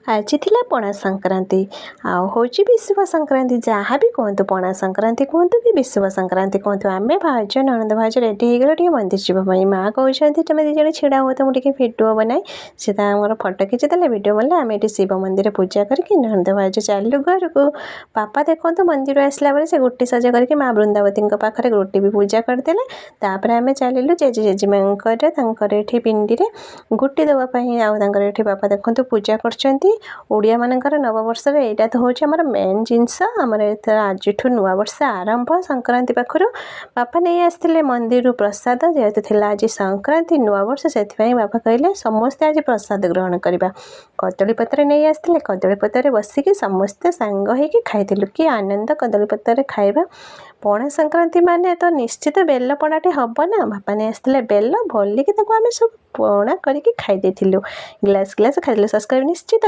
ଆଜି ଥିଲା ପଣା ସଂକ୍ରାନ୍ତି ଆଉ ହେଉଛି ବିଷୁବ ସଂକ୍ରାନ୍ତି। ଯାହା ବି କୁହନ୍ତୁ, ପଣା ସଂକ୍ରାନ୍ତି କୁହନ୍ତୁ କି ବିଷୁବ ସଂକ୍ରାନ୍ତି କୁହନ୍ତୁ, ଆମେ ଭାଉଜ ନଣନ୍ଦ ଭାଉଜ ରେଡ଼ି ହେଇଗଲୁ ଟିକେ ମନ୍ଦିର ଯିବା ପାଇଁ। ମାଆ କହୁଛନ୍ତି ତୁମେ ଦୁଇ ଜଣ ଛିଡ଼ା ହୁଅ ତ ମୁଁ ଟିକେ ଭିଡ଼ିଓ ବନାଏ। ସେ ତା ଆମର ଫଟୋ ଖିଚିଦେଲେ, ଭିଡ଼ିଓ ବନେଇଲେ। ଆମେ ଏଠି ଶିବ ମନ୍ଦିର ପୂଜା କରିକି ନଣନ୍ଦ ଭାଉଜ ଚାଲିଲୁ ଘରକୁ। ବାପା ଦେଖନ୍ତୁ ମନ୍ଦିର ଆସିଲା ବେଳେ ସେ ଗୋଟି ସଜ କରିକି ମା ବୃନ୍ଦାବତୀଙ୍କ ପାଖରେ ଗୋଟି ବି ପୂଜା କରିଦେଲେ। ତାପରେ ଆମେ ଚାଲିଲୁ ଜେଜେମାଙ୍କର ତାଙ୍କର ଏଠି ପିଣ୍ଡିରେ ଗୋଟି ଦେବା ପାଇଁ। ଆଉ ତାଙ୍କର ଏଠି ବାପା ଦେଖନ୍ତୁ ପୂଜା କରୁଛନ୍ତି। ଓଡ଼ିଆମାନଙ୍କର ନବବର୍ଷରେ ଏଇଟା ତ ହେଉଛି ଆମର ମେନ୍ ଜିନିଷ। ଆମର ଏଥର ଆଜିଠୁ ନୂଆବର୍ଷ ଆରମ୍ଭ। ସଂକ୍ରାନ୍ତି ପାଖରୁ ବାପା ନେଇ ଆସିଥିଲେ ମନ୍ଦିରରୁ ପ୍ରସାଦ। ଯେହେତୁ ଥିଲା ଆଜି ସଂକ୍ରାନ୍ତି ନୂଆବର୍ଷ, ସେଥିପାଇଁ ବାପା କହିଲେ ସମସ୍ତେ ଆଜି ପ୍ରସାଦ ଗ୍ରହଣ କରିବା। କଦଳୀପତ୍ର ନେଇ ଆସିଥିଲେ। କଦଳୀପତ୍ରରେ ବସିକି ସମସ୍ତେ ସାଙ୍ଗ ହେଇକି ଖାଇଥିଲୁ। କି ଆନନ୍ଦ କଦଳୀପତ୍ରରେ ଖାଇବା। ପଣା ସଂକ୍ରାନ୍ତି ମାନେ ତ ନିଶ୍ଚିତ ବେଲ ପଣାଟେ ହେବ ନା। ବାପା ନେଇ ଆସିଥିଲେ ବେଲ, ଭଲିକି ତାକୁ ଆମେ ସବୁ ପଣା କରିକି ଖାଇ ଦେଇଥିଲୁ। ଗ୍ଲାସ୍ ଖାଇଥିଲୁ। ସବସ୍କ୍ରାଇବ୍ ନିଶ୍ଚିତ